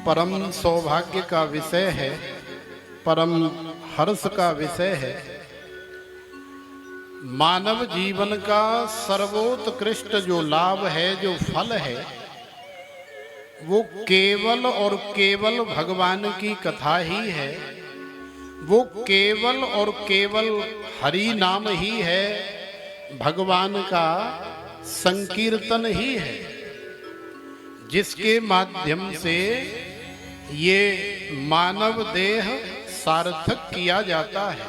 परम सौभाग्य का विषय है, परम हर्ष का विषय है। मानव जीवन का सर्वोत्कृष्ट जो लाभ है, जो फल है, वो केवल और केवल भगवान की कथा ही है। वो केवल और केवल हरि नाम ही है, भगवान का संकीर्तन ही है, जिसके माध्यम से ये मानव देह सार्थक किया जाता है।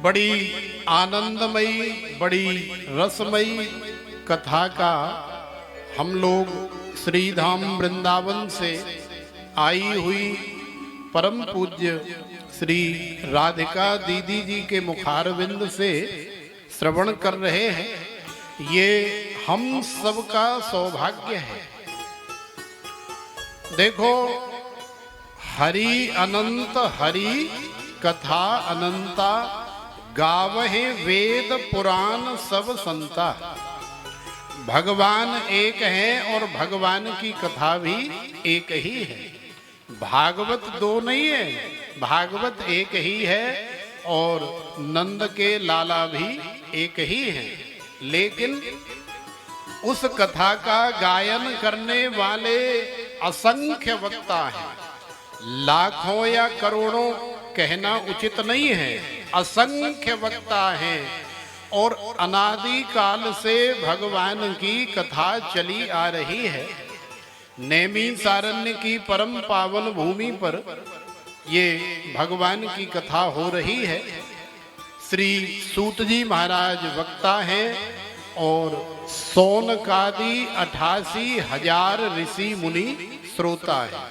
बड़ी आनंदमयी, बड़ी रसमयी कथा का हम लोग श्री धाम वृंदावन से आई हुई परम पूज्य श्री राधिका दीदी जी के मुखारविंद से श्रवण कर रहे हैं। ये हम सबका सौभाग्य है। देखो, हरि अनंत हरि कथा अनंता, गावहे वेद पुराण सब संता। भगवान एक है और भगवान की कथा भी एक ही है। भागवत दो नहीं है, भागवत एक ही है और नंद के लाला भी एक ही है। लेकिन उस कथा का गायन करने वाले असंख्य वक्ता हैं। लाखों या करोड़ों कहना उचित नहीं है, असंख्य वक्ता हैं और अनादि काल से भगवान की कथा चली आ रही है। नेमी सारण्य की परम पावन भूमि पर ये भगवान की कथा हो रही है। श्री सूत जी महाराज वक्ता हैं और सौनकादि 88,000 ऋषि मुनि श्रोता है।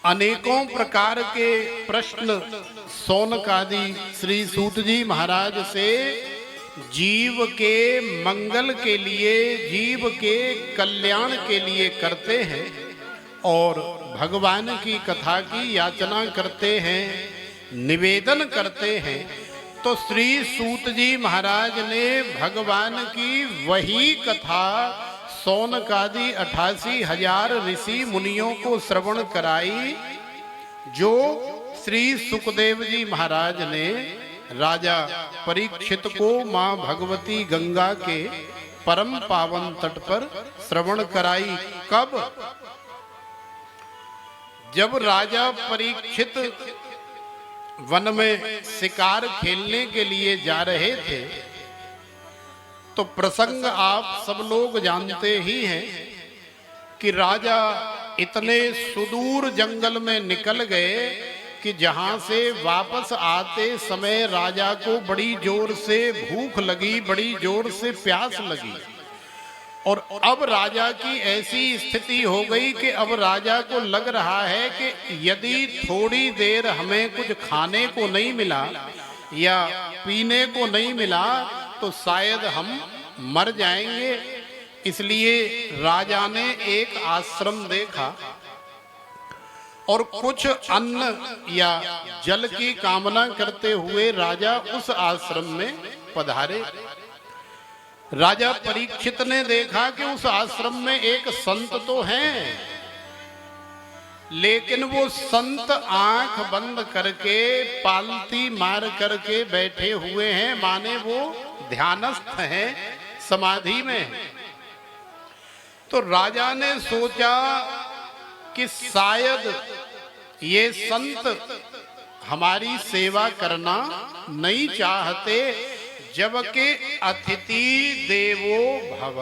अनेकों प्रकार के प्रश्न सौनकादि श्री सूत जी महाराज से जीव के मंगल के लिए, जीव के कल्याण के लिए करते हैं और भगवान की कथा की याचना करते हैं, निवेदन करते हैं। तो श्री सूत जी महाराज ने भगवान की वही कथा सौनकादि 88,000 ऋषि मुनियों को श्रवण कराई, जो श्री सुखदेव जी महाराज ने राजा परीक्षित को मां भगवती गंगा के परम पावन तट पर श्रवण कराई। कब? जब राजा परीक्षित वन में शिकार खेलने के लिए जा रहे थे, तो प्रसंग आप सब लोग जानते ही हैं कि राजा इतने सुदूर जंगल में निकल गए कि जहां से वापस आते समय राजा को बड़ी जोर से भूख लगी, बड़ी जोर से प्यास लगी। और अब राजा की ऐसी स्थिति हो गई कि अब राजा को लग रहा है कि यदि थोड़ी देर हमें कुछ खाने को नहीं मिला या पीने को नहीं मिला तो शायद हम मर जाएंगे। इसलिए राजा ने एक आश्रम देखा और कुछ अन्न या जल की कामना करते हुए राजा उस आश्रम में पधारे। राजा परीक्षित ने देखा कि उस आश्रम में एक संत तो हैं, लेकिन वो संत आंख बंद करके पालती मार करके बैठे हुए हैं, माने वो ध्यानस्थ हैं, समाधि में। तो राजा ने सोचा कि शायद ये संत हमारी सेवा करना नहीं चाहते, जबकि अतिथि देवो भव।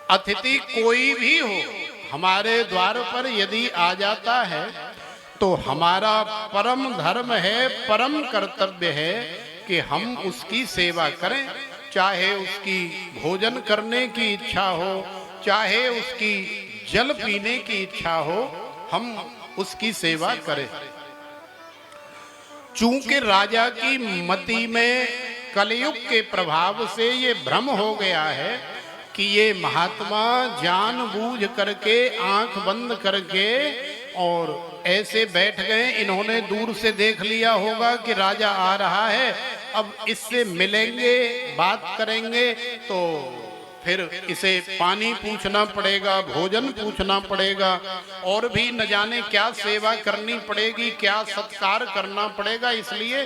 अतिथि कोई भी हो हमारे द्वार पर यदि आ जाता है तो हमारा परम धर्म है, परम कर्तव्य है कि हम उसकी सेवा करें। चाहे उसकी भोजन करने की इच्छा हो, चाहे उसकी जल पीने की इच्छा हो, हम उसकी सेवा करें। चूंकि राजा की मति में कलयुग के प्रभाव से ये भ्रम हो गया है कि ये महात्मा जानबूझ करके आंख बंद करके और ऐसे बैठ गए। इन्होंने दूर से देख लिया होगा कि राजा आ रहा है, अब इससे मिलेंगे, बात करेंगे तो फिर इसे पानी पूछना पड़ेगा, भोजन पूछना पड़ेगा, और भी न जाने क्या सेवा करनी पड़ेगी, क्या सत्कार करना पड़ेगा। इसलिए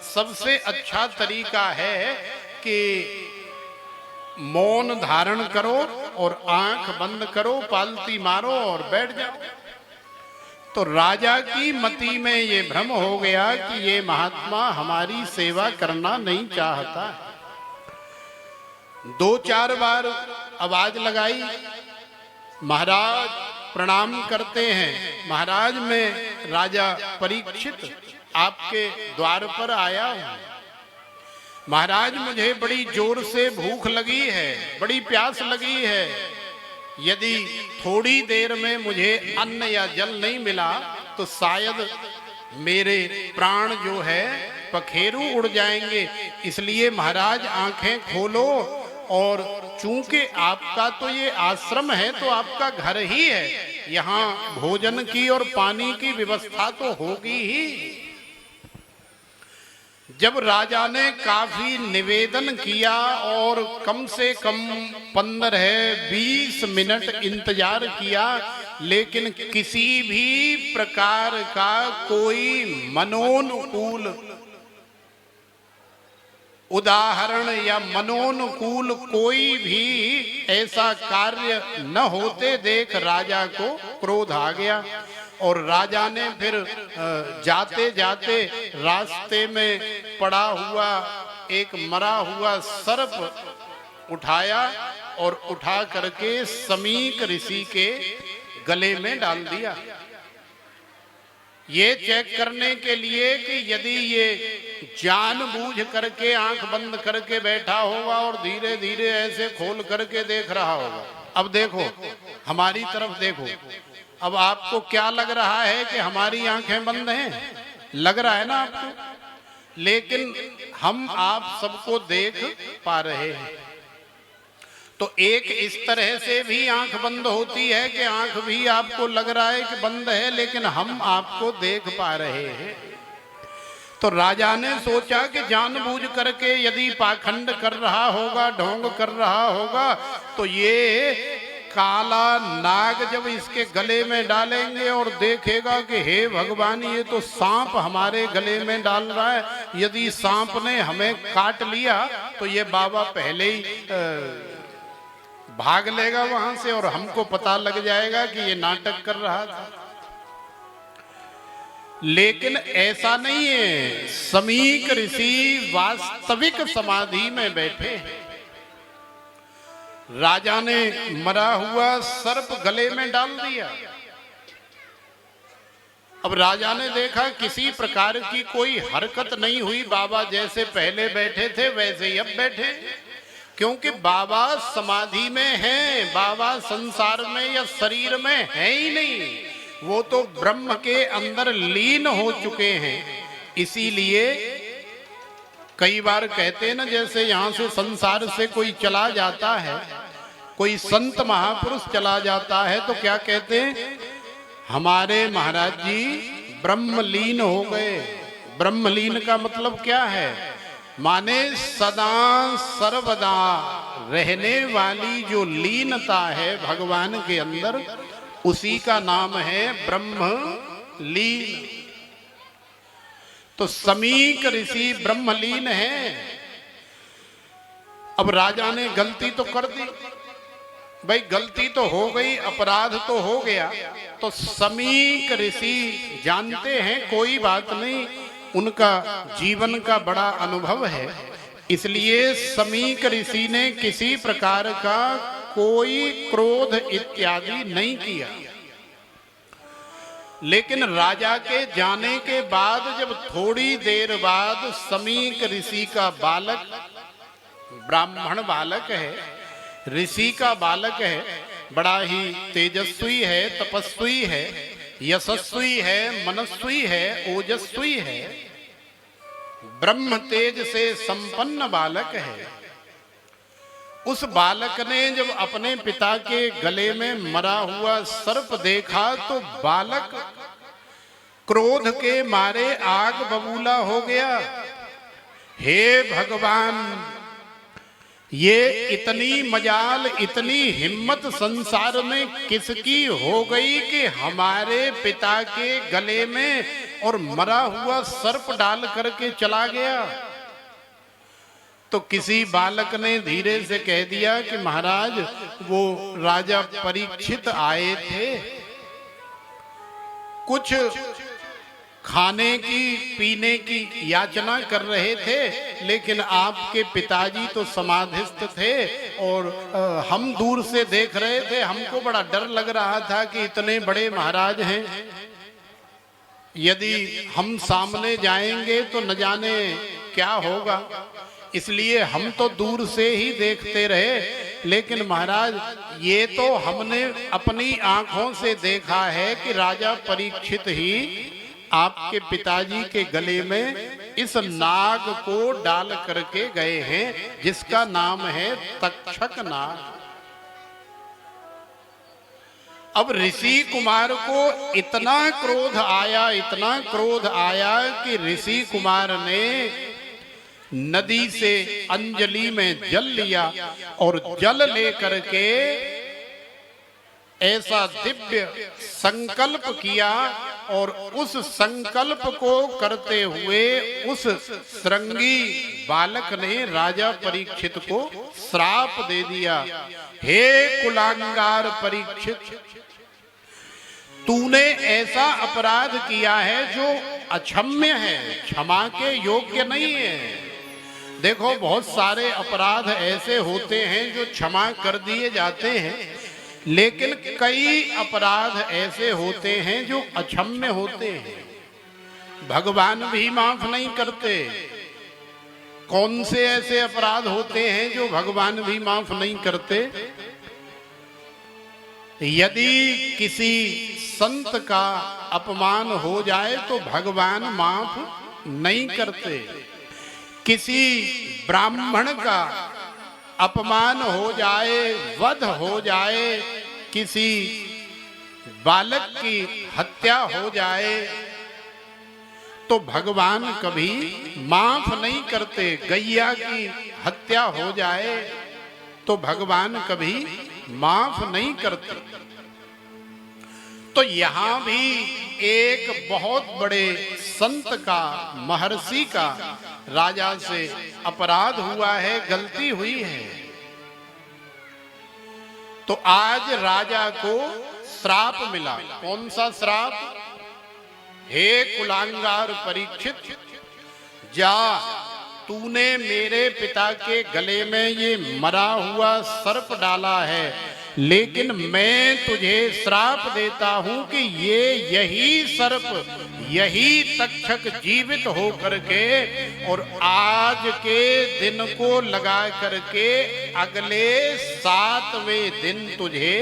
सबसे अच्छा तरीका है कि मौन धारण करो और आंख बंद करो, पालती मारो और बैठ जाओ। तो राजा की मति में ये भ्रम हो गया कि ये महात्मा हमारी सेवा करना नहीं चाहता। 2-4 बार आवाज लगाई, महाराज प्रणाम करते हैं। महाराज मैं राजा परीक्षित आपके द्वार पर आया हूं। महाराज मुझे बड़ी जोर से भूख लगी है, बड़ी प्यास लगी है। यदि थोड़ी देर में मुझे अन्न या जल नहीं मिला तो शायद मेरे प्राण जो है पखेरु उड़ जाएंगे। इसलिए महाराज आंखें खोलो, और चूंकि आपका तो ये आश्रम है तो आपका घर ही है, यहाँ भोजन की और पानी की व्यवस्था तो होगी ही। जब राजा ने काफी निवेदन किया और कम से कम 15-20 मिनट इंतजार किया, लेकिन किसी भी प्रकार का कोई मनोनुकूल उदाहरण या मनोनुकूल कोई भी ऐसा कार्य न होते देख राजा को क्रोध आ गया। और राजा ने फिर जाते जाते रास्ते में पड़ा हुआ एक मरा हुआ सर्प उठाया और उठा करके समीक ऋषि के गले में डाल दिया, ये चेक करने के लिए कि यदि ये जानबूझ करके आंख बंद करके बैठा होगा और धीरे धीरे ऐसे खोल करके देख रहा होगा। अब देखो हमारी तरफ देखो, अब आपको क्या लग रहा है कि हमारी आंखें बंद हैं? लग रहा है ना आपको, लेकिन हम आप सबको देख पा रहे हैं। तो एक इस तरह से भी आंख बंद होती है कि आंख भी आपको लग रहा है कि बंद है, लेकिन हम आपको देख पा रहे हैं। तो राजा ने सोचा कि जानबूझ करके यदि पाखंड कर रहा होगा, ढोंग कर रहा होगा, तो ये काला नाग जब इसके गले में डालेंगे और देखेगा कि हे भगवान ये तो सांप हमारे गले में डाल रहा है, यदि सांप ने हमें काट लिया तो ये बाबा पहले ही भाग लेगा वहां से और हमको पता लग जाएगा कि ये नाटक कर रहा था। लेकिन ऐसा नहीं है, समीक ऋषि वास्तविक समाधि में बैठे। राजा ने मरा हुआ सर्प गले में डाल दिया। अब राजा ने देखा किसी प्रकार की कोई हरकत नहीं हुई, बाबा जैसे पहले बैठे थे वैसे ही अब बैठे, क्योंकि बाबा समाधि में हैं, बाबा संसार में या शरीर में है ही नहीं, वो तो ब्रह्म के अंदर लीन हो चुके हैं। इसीलिए कई बार कहते हैं ना, जैसे यहाँ से संसार से कोई चला जाता है, कोई संत महापुरुष चला जाता है, तो क्या कहते हैं, हमारे महाराज जी ब्रह्मलीन हो गए। ब्रह्मलीन का मतलब क्या है? माने सदा सर्वदा रहने वाली जो लीनता है भगवान के अंदर, उसी का नाम है ब्रह्म लीन। तो समीक ऋषि ब्रह्मलीन है। अब राजा ने गलती तो कर दी, भाई गलती तो हो गई, अपराध तो हो गया, तो समीक ऋषि जानते हैं कोई बात नहीं, उनका जीवन का बड़ा अनुभव है, इसलिए समीक ऋषि ने किसी प्रकार का कोई क्रोध इत्यादि नहीं किया। लेकिन राजा के जाने के बाद जब थोड़ी देर बाद समीक ऋषि का बालक, ब्राह्मण बालक है, ऋषि का बालक है, बड़ा ही तेजस्वी है, तपस्वी है, यशस्वी है, मनस्वी है, ओजस्वी है, ब्रह्म तेज से संपन्न बालक है। उस बालक ने जब अपने पिता के गले में मरा हुआ सर्प देखा तो बालक क्रोध के मारे आग बबूला हो गया। हे भगवान, ये इतनी मजाल, इतनी हिम्मत संसार में किसकी हो गई कि हमारे पिता के गले में और मरा हुआ सर्प डाल करके चला गया। तो किसी बालक ने धीरे से कह दिया कि महाराज वो राजा परीक्षित आए थे, कुछ खाने की पीने की याचना कर रहे थे, लेकिन आपके पिताजी तो समाधिस्थ थे और हम दूर से देख रहे थे। हमको बड़ा डर लग रहा था कि इतने बड़े महाराज हैं, यदि हम सामने जाएंगे तो न जाने क्या होगा, इसलिए हम तो दूर से ही देखते रहे। लेकिन महाराज ये तो हमने अपनी आंखों से देखा है कि राजा परीक्षित ही आपके पिताजी के गले में इस नाग को डाल करके गए हैं, जिसका नाम है तक्षक नाग। अब ऋषि कुमार को इतना क्रोध आया, इतना क्रोध आया कि ऋषि कुमार ने नदी से अंजलि में जल लिया और जल लेकर के ऐसा दिव्य संकल्प किया और उस संकल्प को करते हुए उस श्रृंगी बालक ने राजा परीक्षित को श्राप दे दिया। हे कुलांगार परीक्षित, तूने ऐसा अपराध किया है जो अक्षम्य है, क्षमा के योग्य नहीं है। देखो बहुत सारे अपराध ऐसे होते हैं जो क्षमा कर दिए जाते हैं, लेकिन कई अपराध ऐसे होते हैं जो अक्षम्य होते हैं, भगवान भी माफ नहीं करते। कौन से ऐसे अपराध होते हैं जो भगवान भी माफ नहीं करते? यदि किसी संत का अपमान हो जाए तो भगवान माफ नहीं करते। किसी ब्राह्मण का अपमान हो जाए, वध हो जाए, किसी बालक की हत्या हो जाए तो भगवान कभी माफ नहीं करते। गैया की हत्या हो जाए तो भगवान कभी माफ नहीं करते। तो यहां भी एक बहुत बड़े संत का, महर्षि का राजा से अपराध हुआ है, गलती हुई है। तो आज राजा को श्राप मिला। कौन सा श्राप? हे कुलांगार परीक्षित, जा, तूने मेरे पिता के गले में ये मरा हुआ सर्प डाला है, लेकिन मैं तुझे श्राप देता हूं कि यही सर्प, यही तक्षक जीवित हो करके और आज के दिन को लगा करके अगले 7वें दिन तुझे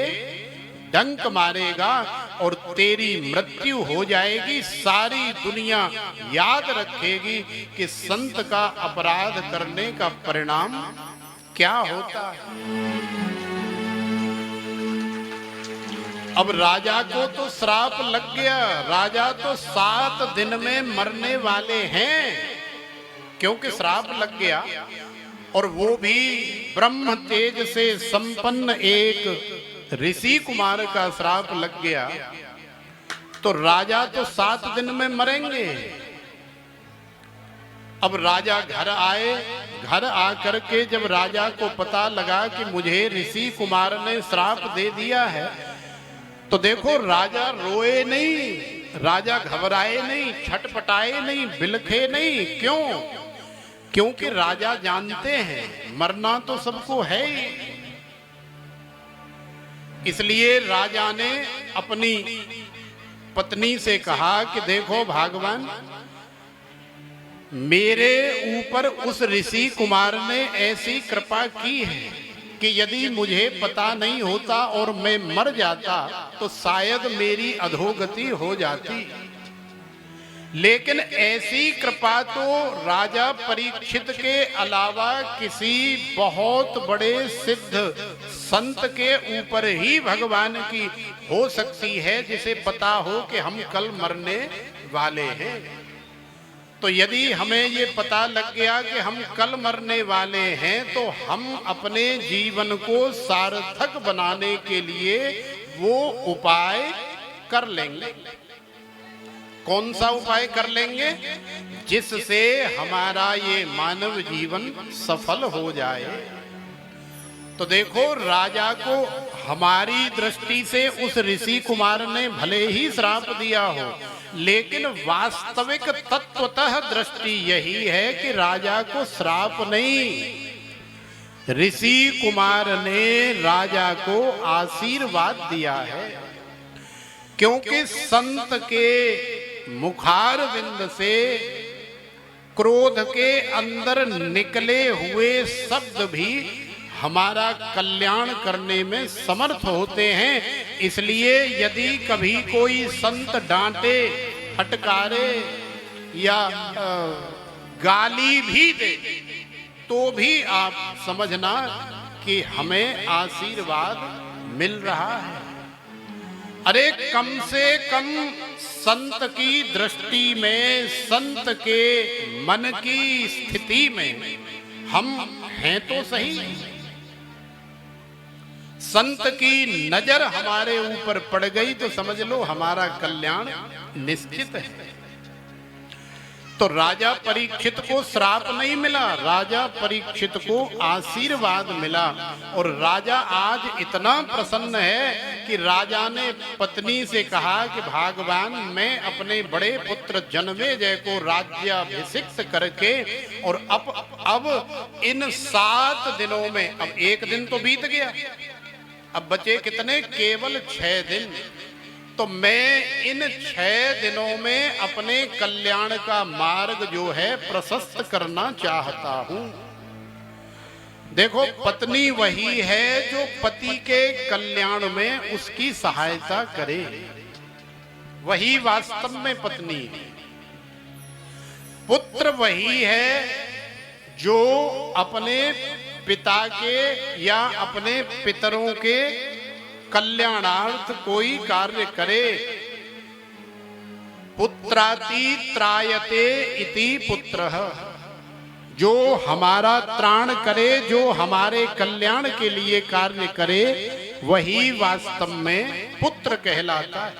डंक मारेगा और तेरी मृत्यु हो जाएगी। सारी दुनिया याद रखेगी कि संत का अपराध करने का परिणाम क्या होता है। अब राजा को तो श्राप लग गया, राजा तो 7 दिन में मरने वाले हैं, क्योंकि श्राप लग गया और वो भी ब्रह्म तेज से संपन्न एक ऋषि कुमार का श्राप लग गया। तो राजा तो 7 दिन में मरेंगे। अब राजा घर आए, घर आकर के जब राजा को पता लगा कि मुझे ऋषि कुमार ने श्राप दे दिया है, तो देखो राजा रोए नहीं, राजा घबराए नहीं, छटपटाए नहीं, बिलखे नहीं। क्यों? क्योंकि राजा जानते हैं मरना तो सबको है ही। इसलिए राजा ने अपनी पत्नी से कहा कि देखो भगवान, मेरे ऊपर उस ऋषि कुमार ने ऐसी कृपा की है कि यदि मुझे पता नहीं होता और मैं मर जाता तो शायद मेरी अधोगति हो जाती। लेकिन ऐसी कृपा तो राजा परीक्षित के अलावा किसी बहुत बड़े सिद्ध संत के ऊपर ही भगवान की हो सकती है, जिसे पता हो कि हम कल मरने वाले हैं। तो यदि हमें ये पता लग गया कि हम कल मरने वाले हैं, तो हम अपने जीवन को सार्थक बनाने के लिए वो उपाय कर लेंगे। कौन सा उपाय कर लेंगे? जिससे हमारा ये मानव जीवन सफल हो जाए। तो देखो, राजा को हमारी दृष्टि से उस ऋषि कुमार ने भले ही श्राप दिया हो, लेकिन वास्तविक तत्वतः दृष्टि यही है कि राजा को श्राप नहीं, ऋषि कुमार ने राजा को आशीर्वाद दिया है। क्योंकि संत के मुखार विंद से क्रोध के अंदर निकले हुए शब्द भी हमारा कल्याण करने में समर्थ होते हैं। इसलिए यदि कभी कोई संत डांटे, फटकारे या गाली भी दे, तो भी आप समझना कि हमें आशीर्वाद मिल रहा है। अरे कम से कम संत की दृष्टि में, संत के मन की स्थिति में हम हैं तो सही। संत की नजर हमारे ऊपर पड़ गई तो समझ लो हमारा कल्याण निश्चित है। तो राजा परीक्षित को श्राप नहीं मिला, राजा परीक्षित को आशीर्वाद मिला। और राजा आज इतना प्रसन्न है कि राजा ने पत्नी से कहा कि भगवान, मैं अपने बड़े पुत्र जन्मेजय को राज्याभिषिक्त करके, और अब इन 7 दिनों में, अब 1 दिन तो बीत गया, अब बचे कितने? केवल 6 दिन। तो मैं इन 6 दिनों में अपने कल्याण का मार्ग जो है प्रशस्त करना चाहता हूं। देखो, पत्नी वही है जो पति के कल्याण में उसकी सहायता करे, वही वास्तव में पत्नी है। पुत्र वही है जो अपने पिता के या अपने पितरों के कल्याणार्थ कोई कार्य करे। पुत्राति त्रायते इति पुत्रः, जो हमारा त्राण करे, जो हमारे कल्याण के लिए कार्य करे, वही वास्तव में पुत्र कहलाता है।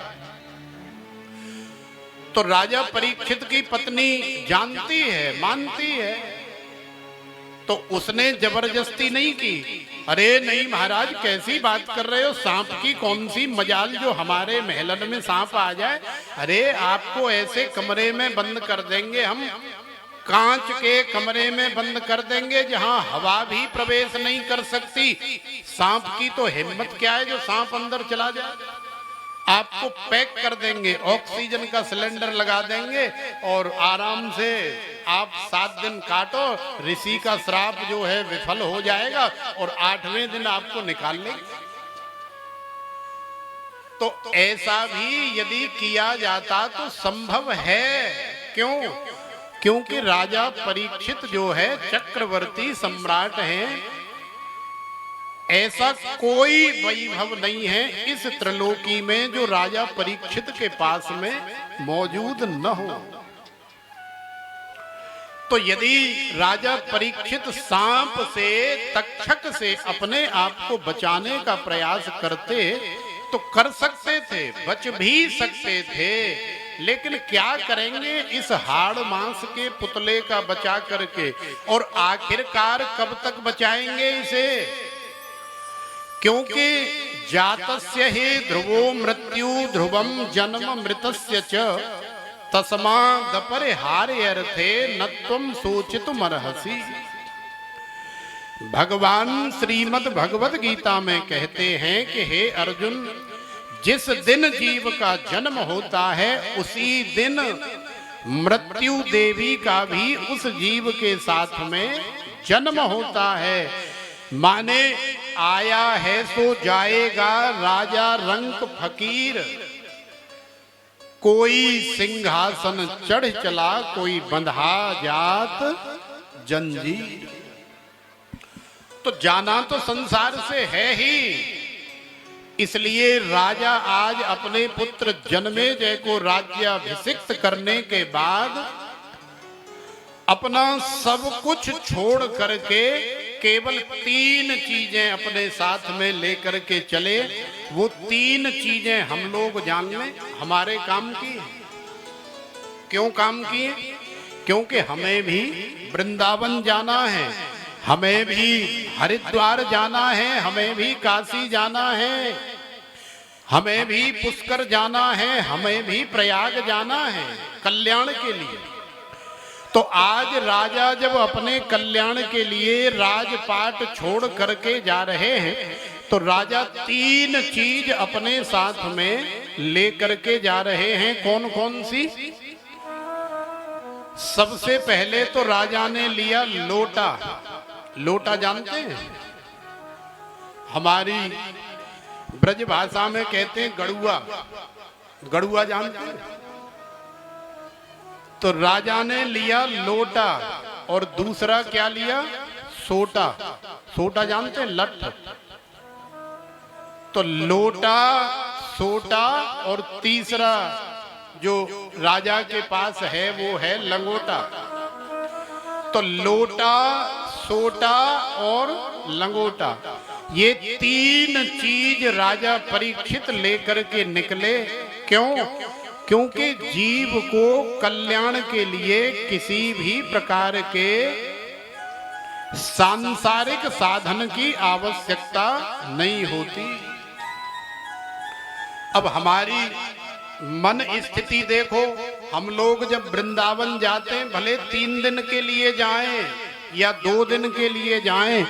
तो राजा परीक्षित की पत्नी जानती है, मानती है, तो उसने जबरदस्ती नहीं की। अरे नहीं महाराज, कैसी बात कर रहे हो, सांप की कौन सी मजाल जो हमारे महलन में सांप आ जाए। अरे आपको ऐसे कमरे में बंद कर देंगे हम, कांच के कमरे में बंद कर देंगे जहां हवा भी प्रवेश नहीं कर सकती। सांप की तो हिम्मत क्या है जो सांप अंदर चला जाए। आपको पैक कर देंगे, ऑक्सीजन का सिलेंडर लगा देंगे और आराम से आप 7 दिन काटो, ऋषि का श्राप जो है विफल हो जाएगा और 8वें दिन आपको निकाल लेंगे। तो ऐसा भी यदि किया जाता तो संभव है। क्यों? क्योंकि राजा परीक्षित जो है चक्रवर्ती सम्राट हैं। ऐसा कोई वैभव नहीं है इस त्रिलोकी में जो राजा परीक्षित के पास में मौजूद न हो। तो यदि राजा परीक्षित सांप से, तक्षक से अपने आप को बचाने का प्रयास करते तो कर सकते थे, बच भी सकते थे, लेकिन क्या करेंगे इस हाड़ मांस के पुतले का बचा करके। और आखिरकार कब तक बचाएंगे इसे? क्योंकि जातस्य ही ध्रुवो मृत्यु ध्रुवम जन्म मृतस्य च तस्मादपरिहार्यर्थे न त्वं शोचितुमर्हसि। भगवान श्रीमद् भगवद गीता में कहते हैं कि हे अर्जुन, जिस दिन जीव का जन्म होता है उसी दिन मृत्यु देवी का भी उस जीव के साथ में जन्म होता है। माने आया है सो जाएगा राजा रंक फकीर, कोई सिंहासन चढ़ चला, कोई बंधा जात जंजीर। तो जाना तो संसार से है ही, इसलिए राजा आज अपने पुत्र जन्मेजय को राज्याभिषिक्त करने के बाद अपना सब कुछ छोड़ करके केवल 3 चीजें अपने साथ में लेकर के चले। वो 3 चीजें हम लोग जान लें हमारे काम की। क्यों काम की? क्योंकि हमें भी वृंदावन जाना है, हमें भी हरिद्वार जाना है, हमें भी काशी जाना है, हमें भी पुष्कर जाना है, हमें भी प्रयाग जाना है कल्याण के लिए। तो आज राजा जब अपने कल्याण के लिए राजपाट छोड़ करके जा रहे हैं तो राजा 3 चीज अपने साथ में लेकर के जा रहे हैं। कौन कौन सी? सबसे पहले तो राजा ने लिया लोटा। लोटा जानते हैं? हमारी ब्रज भाषा में कहते हैं गड़ुआ। गड़ुआ जानते हैं? तो राजा ने लिया लोटा और दूसरा क्या लिया? सोटा। सोटा जानते हैं? लठ। तो लोटा, सोटा और तीसरा जो राजा के पास है वो है लंगोटा। तो लोटा, सोटा और लंगोटा, ये 3 चीज राजा परीक्षित लेकर के निकले। क्यों? क्योंकि जीव को कल्याण के लिए किसी भी प्रकार के सांसारिक साधन की आवश्यकता नहीं होती। अब हमारी मन स्थिति देखो, हम लोग जब वृंदावन जाते हैं, भले 3 दिन के लिए जाएं या 2 दिन के लिए जाएं,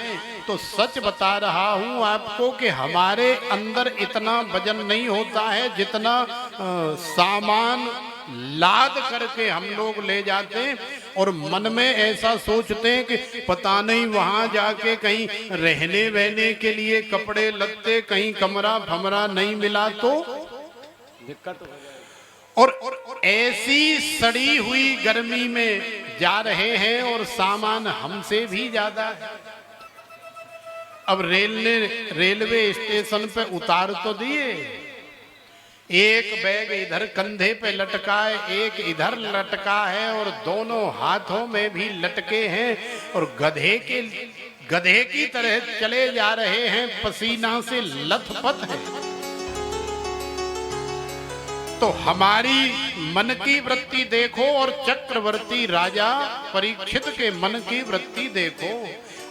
तो सच बता रहा हूं आपको कि हमारे अंदर इतना वजन नहीं होता है जितना सामान लाद करके हम लोग ले जाते हैं। और मन में ऐसा सोचते हैं कि पता नहीं वहां जाके कहीं रहने वहने के लिए कपड़े लत्ते, कहीं कमरा फमरा नहीं मिला तो दिक्कत हो जाए। और ऐसी सड़ी हुई गर्मी में जा रहे हैं और सामान हमसे भी ज्यादा है। अब रेलवे स्टेशन पे उतार तो दिए, एक बैग इधर कंधे पे लटका है, एक इधर लटका है और दोनों हाथों में भी लटके हैं और गधे की तरह चले जा रहे हैं, पसीना से लथपथ है। तो हमारी मन की वृत्ति देखो और चक्रवर्ती राजा परीक्षित के मन की वृत्ति देखो।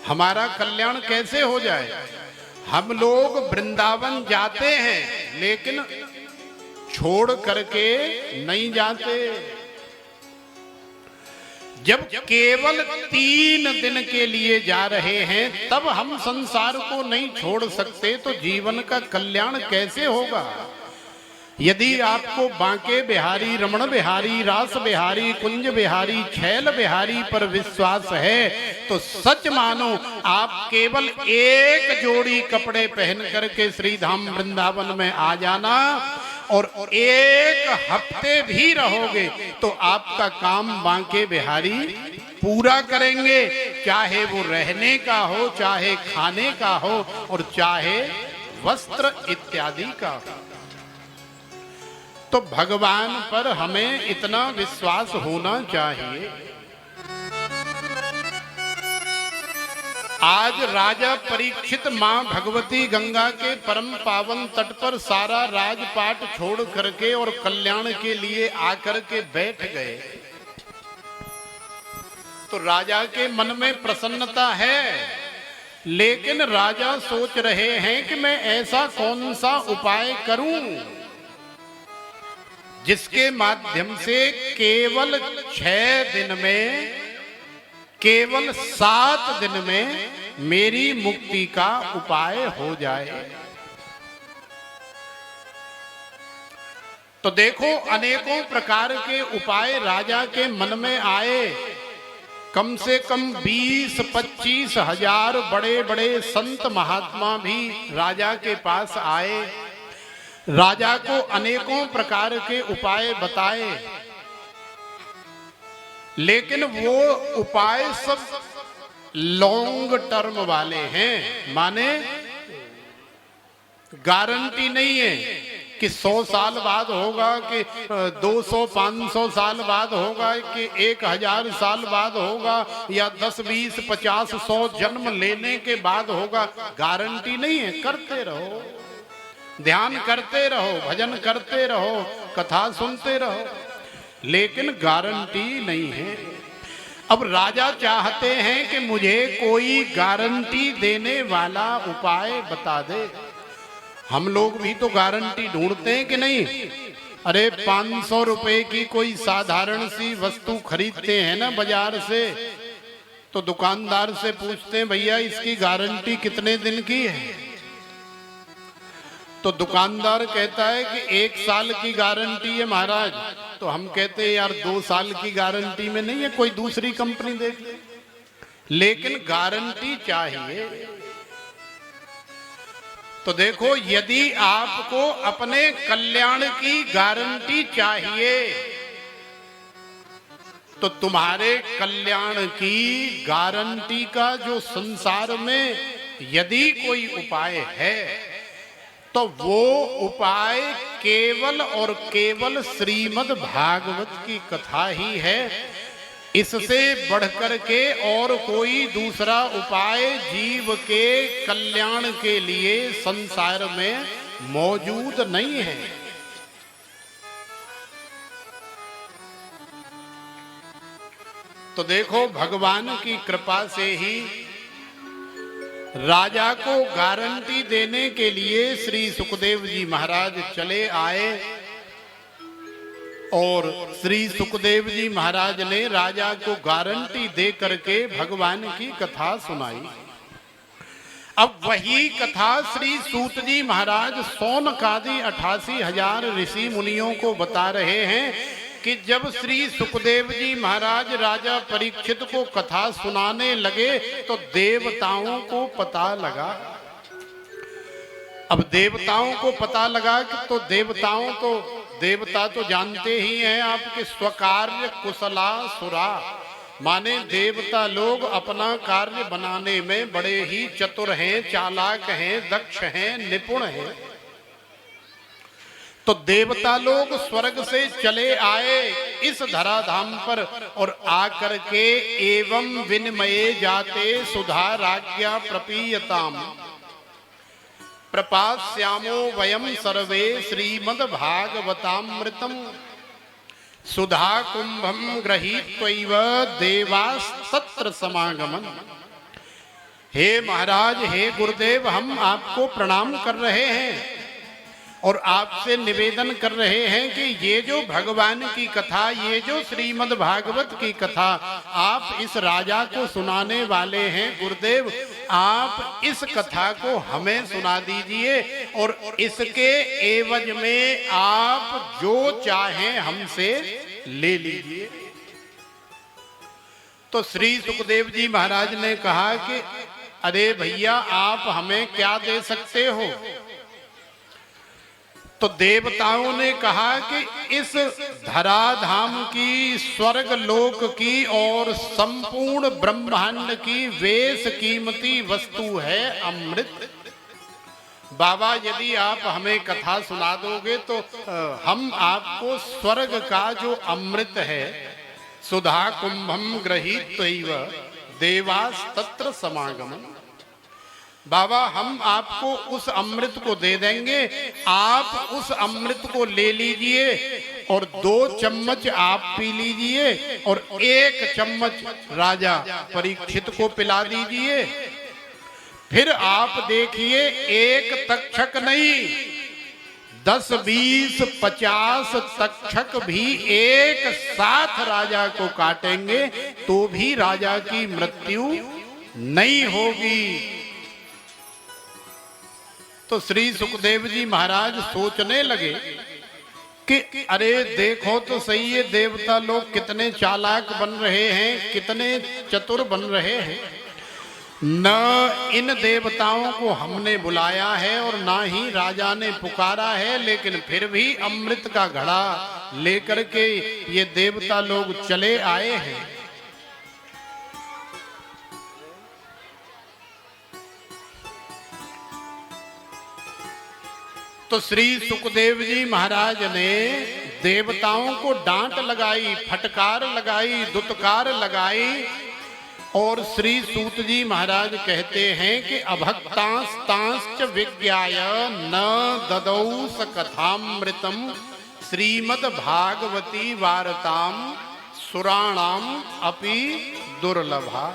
हमारा कल्याण कैसे हो जाए? हम लोग वृंदावन जाते हैं लेकिन छोड़ करके नहीं जाते। जब केवल 3 दिन के लिए जा रहे हैं तब हम संसार को नहीं छोड़ सकते तो जीवन का कल्याण कैसे होगा? यदि आपको बांके बिहारी, रमण बिहारी, रास बिहारी, कुंज बिहारी, छैल बिहारी पर विश्वास है तो सच मानो आप केवल 1 जोड़ी कपड़े पहन करके श्री धाम वृंदावन में आ जाना और 1 हफ्ते भी रहोगे तो आपका काम बांके बिहारी पूरा करेंगे, चाहे वो रहने का हो, चाहे खाने का हो और चाहे वस्त्र इत्यादि का। तो भगवान पर हमें इतना विश्वास होना चाहिए। आज राजा परीक्षित मां भगवती गंगा के परम पावन तट पर सारा राजपाट छोड़ करके और कल्याण के लिए आकर के बैठ गए। तो राजा के मन में प्रसन्नता है, लेकिन राजा सोच रहे हैं कि मैं ऐसा कौन सा उपाय करूं जिसके माध्यम से केवल 6 दिन में, केवल 7 दिन में मेरी मुक्ति का उपाय हो जाए। तो देखो अनेकों प्रकार के उपाय राजा के मन में आए। कम से कम 20-25 हजार बड़े बड़े संत महात्मा भी राजा के पास आए, राजा को अनेकों प्रकार के उपाय बताए, लेकिन वो उपाय सब लॉन्ग टर्म वाले हैं, माने गारंटी नहीं है कि 100 साल बाद होगा, कि 200 500 साल बाद होगा, कि 1000 साल बाद होगा, या 10 20 50 100 जन्म लेने के बाद होगा, गारंटी नहीं है। करते रहो, ध्यान करते रहो, भजन करते रहो, कथा सुनते रहो, लेकिन गारंटी नहीं है। अब राजा चाहते हैं कि मुझे कोई गारंटी देने वाला उपाय बता दे। हम लोग भी तो गारंटी ढूंढते हैं कि नहीं? अरे 500 रुपए की कोई साधारण सी वस्तु खरीदते हैं ना बाजार से, तो दुकानदार से पूछते हैं भैया इसकी गारंटी कितने दिन की है? तो दुकानदार कहता है कि 1 साल की गारंटी है महाराज। तो हम कहते हैं यार 2 साल की गारंटी में नहीं है, कोई दूसरी कंपनी देख ले। लेकिन गारंटी चाहिए। तो देखो, यदि आपको अपने कल्याण की गारंटी चाहिए तो तुम्हारे कल्याण की गारंटी का जो संसार में यदि कोई उपाय है तो वो उपाय केवल और केवल श्रीमद् भागवत की कथा ही है। इससे बढ़कर के और कोई दूसरा उपाय जीव के कल्याण के लिए संसार में मौजूद नहीं है। तो देखो, भगवान की कृपा से ही राजा को गारंटी देने के लिए श्री सुखदेव जी महाराज चले आए और श्री सुखदेव जी महाराज ने राजा को गारंटी दे करके भगवान की कथा सुनाई। अब वही कथा श्री सूत जी महाराज सौनकादि 88,000 ऋषि मुनियों को बता रहे हैं कि जब श्री सुखदेव जी महाराज राजा परीक्षित को कथा सुनाने लगे तो देवताओं को पता लगा। अब देवताओं को पता लगा कि तो देवता तो जानते ही हैं आपके स्वकार्य कुशला सुरा, माने देवता लोग अपना कार्य बनाने में बड़े ही चतुर हैं, चालाक हैं, दक्ष हैं, निपुण हैं। तो देवता लोग स्वर्ग से चले आए इस धराधाम पर और आकर के एवं विनिमये जाते सुधा राज्ञा प्रपीयताम प्रपास्यामो वयम सर्वे श्रीमद् भागवतामृतम सुधा कुंभम गृहीत्वैव देवास्तत्र समागमन। हे महाराज, हे गुरुदेव, हम आपको प्रणाम कर रहे हैं और आपसे निवेदन कर रहे हैं कि ये जो भगवान की कथा, ये जो श्रीमद् भागवत की कथा आप इस राजा को सुनाने वाले हैं, गुरुदेव आप इस कथा को हमें सुना दीजिए और इसके एवज में आप जो चाहें हमसे ले लीजिए। तो श्री सुखदेव जी महाराज ने कहा कि अरे भैया, आप हमें क्या दे सकते हो? तो देवताओं ने कहा कि इस धराधाम की, स्वर्ग लोक की और संपूर्ण ब्रह्मांड की वेश कीमती वस्तु है अमृत। बाबा, यदि आप हमें कथा सुना दोगे तो हम आपको स्वर्ग का जो अमृत है, सुधा कुंभम गृहीत्वैव देवास्तत्र समागमन, बाबा हम आपको उस अमृत को दे देंगे, आप उस अमृत को ले लीजिए और 2 चम्मच आप पी लीजिए और 1 चम्मच राजा परीक्षित को पिला दीजिए। फिर आप देखिए, एक तक्षक नहीं 10 20 50 तक्षक भी एक साथ राजा को काटेंगे तो भी राजा की मृत्यु नहीं होगी। तो श्री सुखदेव जी महाराज सोचने लगे कि अरे देखो तो सही है, देवता लोग कितने चालाक बन रहे हैं, कितने चतुर बन रहे हैं। न इन देवताओं को हमने बुलाया है और ना ही राजा ने पुकारा है, लेकिन फिर भी अमृत का घड़ा लेकर के ये देवता लोग चले आए हैं। तो श्री सुखदेव जी महाराज ने देवताओं को डांट लगाई, फटकार लगाई, दुत्कार लगाई। और श्री सूत जी महाराज कहते हैं कि अभक्तांस्तांश्च विज्ञाय न ददौ स कथामृतम श्रीमद् भागवती वार्ताम सुराणाम अपि दुर्लभा।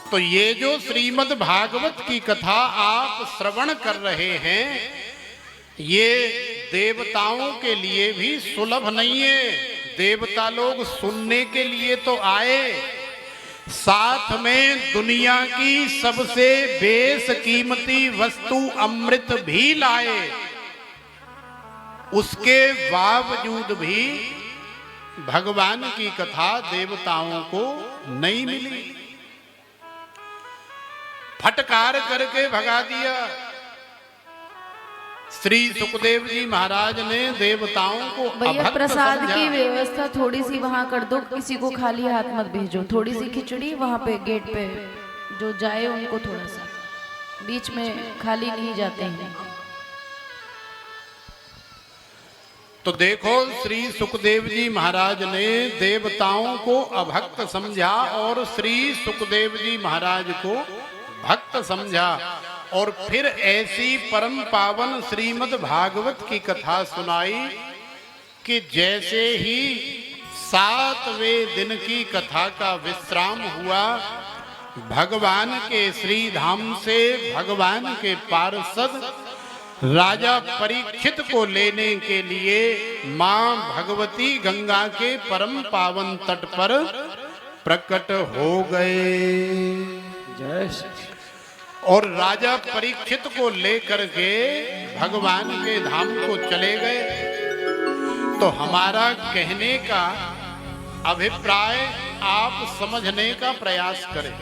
तो ये जो श्रीमद् भागवत की कथा आप श्रवण कर रहे हैं, ये देवताओं के लिए भी सुलभ नहीं है। देवता लोग सुनने के लिए तो आए, साथ में दुनिया की सबसे बेशकीमती वस्तु अमृत भी लाए। उसके बावजूद भी भगवान की कथा देवताओं को नहीं मिली, फटकार करके भगा दिया। श्री सुखदेव जी महाराज ने देवताओं को भैया प्रसाद की व्यवस्था थोड़ी सी वहाँ कर दो, किसी को खाली हाथ मत भेजो। थोड़ी सी खिचड़ी वहाँ पे गेट पे जो जाए उनको थोड़ा सा, बीच में खाली नहीं जाते हैं। तो देखो श्री सुखदेव जी महाराज ने देवताओं को अभक्त समझा और श्री सुखदेव जी महाराज को भक्त समझा। और फिर ऐसी परम पावन श्रीमद् भागवत की कथा सुनाई कि जैसे ही 7वें दिन की कथा का विश्राम हुआ, भगवान के श्री धाम से भगवान के पार्षद राजा परीक्षित को लेने के लिए मां भगवती गंगा के परम पावन तट पर प्रकट हो गए। जय और राजा परीक्षित को लेकर के भगवान के धाम को चले गए। तो हमारा कहने का अभिप्राय आप समझने का प्रयास करें।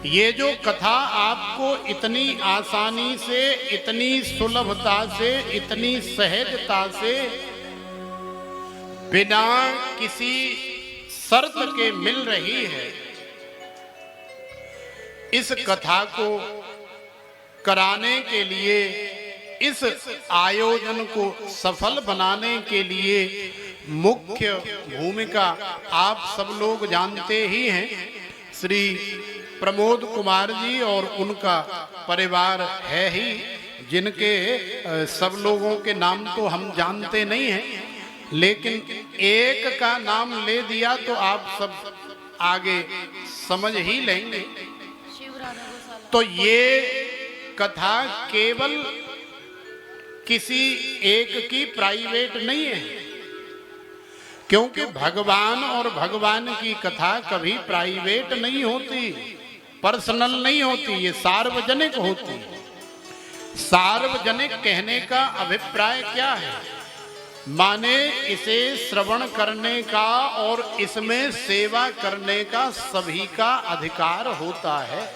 ये जो कथा आपको इतनी आसानी से, इतनी सुलभता से, इतनी सहजता से, बिना किसी शर्त के मिल रही है, इस कथा को कराने के लिए, इस आयोजन को सफल बनाने के लिए मुख्य भूमिका आप सब लोग जानते ही हैं। श्री प्रमोद कुमार जी और उनका परिवार है ही, जिनके सब लोगों के नाम तो हम जानते नहीं हैं, लेकिन एक का नाम ले दिया तो आप सब आगे समझ ही लेंगे। तो ये कथा केवल किसी एक की प्राइवेट नहीं है, क्योंकि भगवान और भगवान की कथा कभी प्राइवेट नहीं होती, पर्सनल नहीं होती, ये सार्वजनिक होती। सार्वजनिक कहने का अभिप्राय क्या है? माने इसे श्रवण करने का और इसमें सेवा करने का सभी का अधिकार होता है।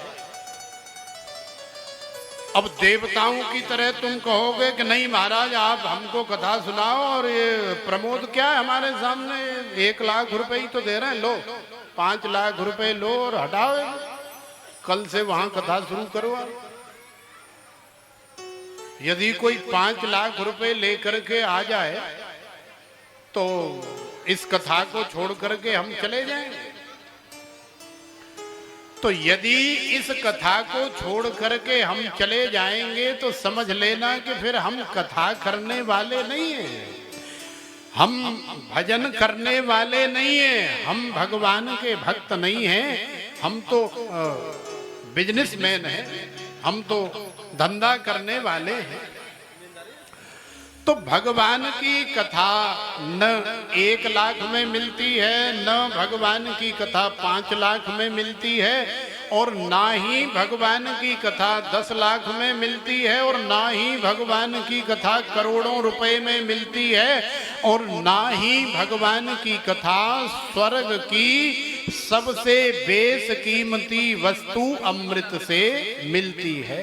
अब देवताओं की तरह तुम कहोगे कि नहीं महाराज आप हमको कथा सुनाओ, और ये प्रमोद क्या है हमारे सामने, 1 लाख रुपए ही तो दे रहे हैं, लो 5 लाख रुपए लो और हटाओ, कल से वहां कथा शुरू करो। यदि कोई 5 लाख रुपए लेकर के आ जाए तो इस कथा को छोड़ करके हम चले जाएंगे। तो यदि इस कथा को छोड़ करके हम चले जाएंगे तो समझ लेना कि फिर हम कथा करने वाले नहीं हैं, हम भजन करने वाले नहीं हैं, हम भगवान के भक्त नहीं हैं, हम तो बिजनेसमैन हैं, हम तो धंधा करने वाले हैं। तो भगवान की कथा न 1 लाख में मिलती है, न भगवान की कथा 5 लाख में मिलती है, और ना ही भगवान की कथा 10 लाख में मिलती है, और ना ही भगवान की कथा करोड़ों रुपए में मिलती है, और ना ही भगवान की कथा स्वर्ग की सबसे बेशकीमती वस्तु अमृत से मिलती है।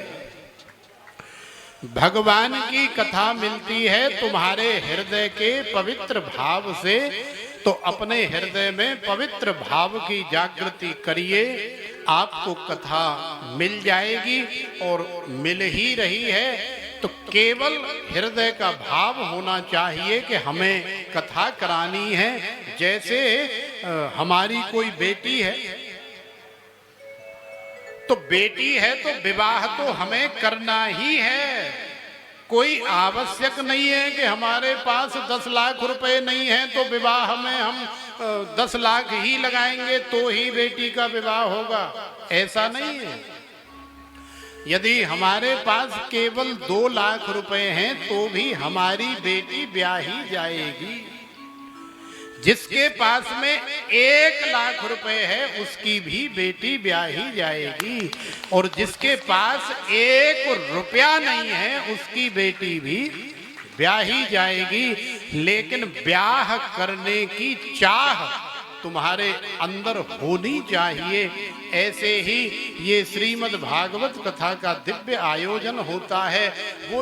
भगवान की कथा मिलती है तुम्हारे हृदय के पवित्र भाव से। तो अपने हृदय में पवित्र भाव की जागृति करिए, आपको कथा मिल जाएगी और मिल ही रही है। तो केवल हृदय का भाव होना चाहिए कि हमें कथा करानी है। जैसे हमारी कोई बेटी है, तो बेटी है तो विवाह तो हमें करना ही है। कोई आवश्यक नहीं है कि हमारे पास 10 लाख रुपए नहीं है तो विवाह में हम 10 लाख ही लगाएंगे तो ही बेटी का विवाह होगा, ऐसा नहीं है। यदि हमारे पास केवल 2 लाख रुपए हैं तो भी हमारी बेटी ब्याही जाएगी। जिसके पास में 1 लाख रुपए है उसकी भी बेटी ब्याही जाएगी, और जिसके पास 1 रुपया नहीं है उसकी बेटी भी ब्याही जाएगी। लेकिन ब्याह करने की चाह तुम्हारे अंदर होनी चाहिए। ऐसे ही ये श्रीमद् भागवत कथा का दिव्य आयोजन होता है। वो